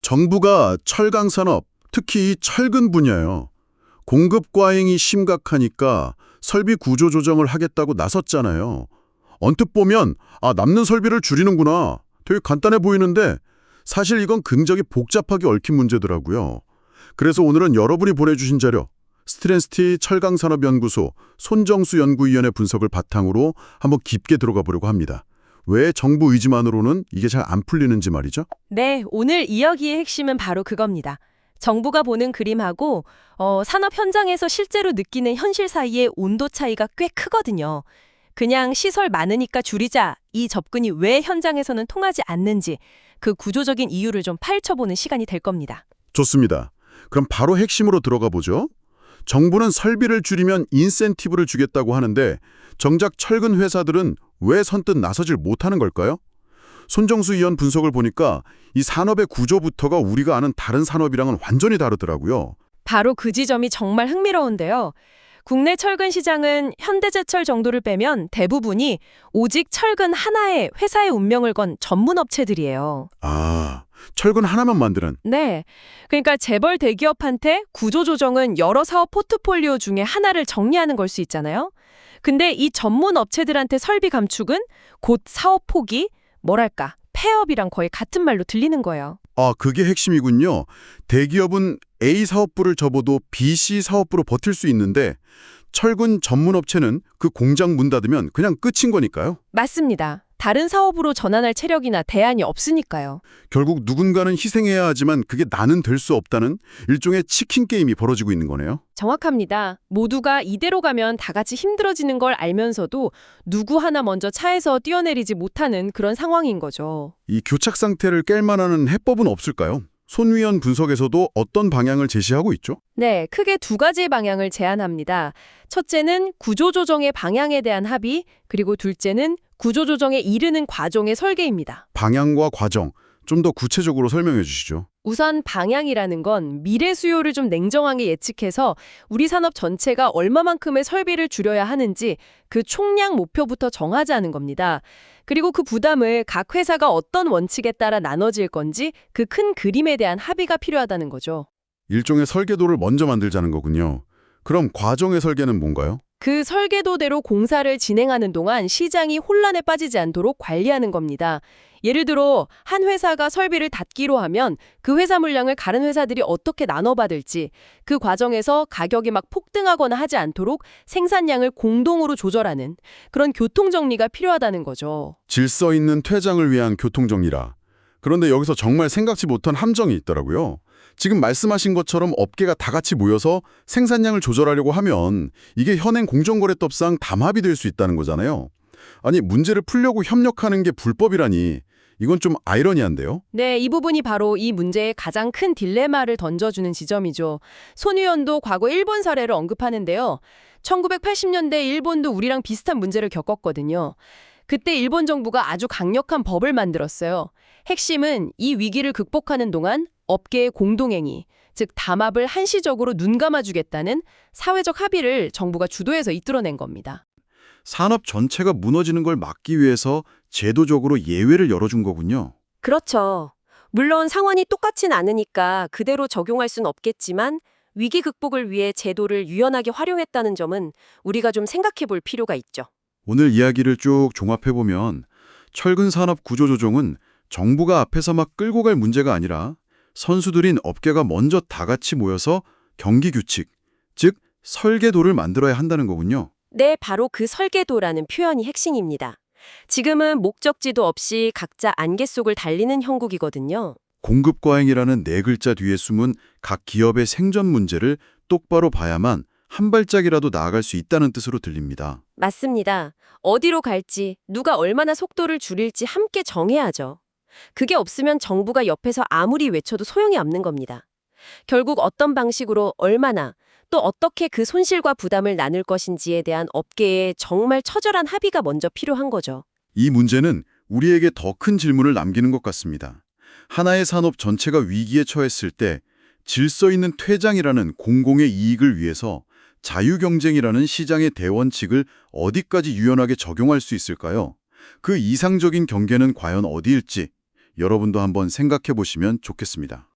정부가 철강 산업, 특히 이 철근 분야요. 공급 과잉이 심각하니까 설비 구조 조정을 하겠다고 나섰잖아요. 언뜻 보면 남는 설비를 줄이는구나. 되게 간단해 보이는데 사실 이건 굉장히 복잡하게 얽힌 문제더라고요. 그래서 오늘은 여러분이 보내주신 자료, 스트랜스티 철강산업연구소 손정수 연구위원의 분석을 바탕으로 한번 깊게 들어가 보려고 합니다. 왜 정부 의지만으로는 이게 잘 안 풀리는지 말이죠. 네, 오늘 이야기의 핵심은 바로 그겁니다. 정부가 보는 그림하고 산업 현장에서 실제로 느끼는 현실 사이의 온도 차이가 꽤 크거든요. 그냥 시설 많으니까 줄이자 이 접근이 왜 현장에서는 통하지 않는지 그 구조적인 이유를 좀 파헤쳐보는 시간이 될 겁니다. 좋습니다. 그럼 바로 핵심으로 들어가 보죠. 정부는 설비를 줄이면 인센티브를 주겠다고 하는데 정작 철근 회사들은 왜 선뜻 나서질 못하는 걸까요? 손정수 위원 분석을 보니까 이 산업의 구조부터가 우리가 아는 다른 산업이랑은 완전히 다르더라고요. 바로 그 지점이 정말 흥미로운데요. 국내 철근 시장은 현대제철 정도를 빼면 대부분이 오직 철근 하나의 회사의 운명을 건 전문 업체들이에요. 철근 하나만 만드는. 네. 그러니까 재벌 대기업한테 구조조정은 여러 사업 포트폴리오 중에 하나를 정리하는 걸 수 있잖아요. 근데 이 전문 업체들한테 설비 감축은 곧 사업 포기, 뭐랄까, 폐업이랑 거의 같은 말로 들리는 거예요. 그게 핵심이군요. 대기업은 A 사업부를 접어도 B, C 사업부로 버틸 수 있는데 철근 전문 업체는 그 공장 문 닫으면 그냥 끝인 거니까요. 맞습니다. 다른 사업으로 전환할 체력이나 대안이 없으니까요. 결국 누군가는 희생해야 하지만 그게 나는 될 수 없다는 일종의 치킨 게임이 벌어지고 있는 거네요. 정확합니다. 모두가 이대로 가면 다 같이 힘들어지는 걸 알면서도 누구 하나 먼저 차에서 뛰어내리지 못하는 그런 상황인 거죠. 이 교착 상태를 깰 만한 해법은 없을까요? 손 위원 분석에서도 어떤 방향을 제시하고 있죠? 네, 크게 두 가지 방향을 제안합니다. 첫째는 구조조정의 방향에 대한 합의, 그리고 둘째는 구조조정에 이르는 과정의 설계입니다. 방향과 과정, 좀 더 구체적으로 설명해 주시죠. 우선 방향이라는 건 미래 수요를 좀 냉정하게 예측해서 우리 산업 전체가 얼마만큼의 설비를 줄여야 하는지 그 총량 목표부터 정하자는 겁니다. 그리고 그 부담을 각 회사가 어떤 원칙에 따라 나눠질 건지 그 큰 그림에 대한 합의가 필요하다는 거죠. 일종의 설계도를 먼저 만들자는 거군요. 그럼 과정의 설계는 뭔가요? 그 설계도대로 공사를 진행하는 동안 시장이 혼란에 빠지지 않도록 관리하는 겁니다. 예를 들어 한 회사가 설비를 닫기로 하면 그 회사 물량을 다른 회사들이 어떻게 나눠받을지, 그 과정에서 가격이 막 폭등하거나 하지 않도록 생산량을 공동으로 조절하는 그런 교통정리가 필요하다는 거죠. 질서 있는 퇴장을 위한 교통정리라. 그런데 여기서 정말 생각지 못한 함정이 있더라고요. 지금 말씀하신 것처럼 업계가 다 같이 모여서 생산량을 조절하려고 하면 이게 현행 공정거래법상 담합이 될 수 있다는 거잖아요. 아니, 문제를 풀려고 협력하는 게 불법이라니 이건 좀 아이러니한데요? 네, 이 부분이 바로 이 문제의 가장 큰 딜레마를 던져주는 지점이죠. 손 의원도 과거 일본 사례를 언급하는데요. 1980년대 일본도 우리랑 비슷한 문제를 겪었거든요. 그때 일본 정부가 아주 강력한 법을 만들었어요. 핵심은 이 위기를 극복하는 동안 업계의 공동행위, 즉 담합을 한시적으로 눈감아주겠다는 사회적 합의를 정부가 주도해서 이끌어낸 겁니다. 산업 전체가 무너지는 걸 막기 위해서 제도적으로 예외를 열어준 거군요. 그렇죠. 물론 상황이 똑같진 않으니까 그대로 적용할 순 없겠지만 위기 극복을 위해 제도를 유연하게 활용했다는 점은 우리가 좀 생각해 볼 필요가 있죠. 오늘 이야기를 쭉 종합해보면 철근 산업 구조조정은 정부가 앞에서 막 끌고 갈 문제가 아니라 선수들인 업계가 먼저 다 같이 모여서 경기규칙, 즉 설계도를 만들어야 한다는 거군요. 네, 바로 그 설계도라는 표현이 핵심입니다. 지금은 목적지도 없이 각자 안개 속을 달리는 형국이거든요. 공급 과잉이라는 네 글자 뒤에 숨은 각 기업의 생존 문제를 똑바로 봐야만 한 발짝이라도 나아갈 수 있다는 뜻으로 들립니다. 맞습니다. 어디로 갈지, 누가 얼마나 속도를 줄일지 함께 정해야죠. 그게 없으면 정부가 옆에서 아무리 외쳐도 소용이 없는 겁니다. 결국 어떤 방식으로 얼마나 또 어떻게 그 손실과 부담을 나눌 것인지에 대한 업계의 정말 처절한 합의가 먼저 필요한 거죠. 이 문제는 우리에게 더 큰 질문을 남기는 것 같습니다. 하나의 산업 전체가 위기에 처했을 때 질서 있는 퇴장이라는 공공의 이익을 위해서 자유경쟁이라는 시장의 대원칙을 어디까지 유연하게 적용할 수 있을까요? 그 이상적인 경계는 과연 어디일지 여러분도 한번 생각해 보시면 좋겠습니다.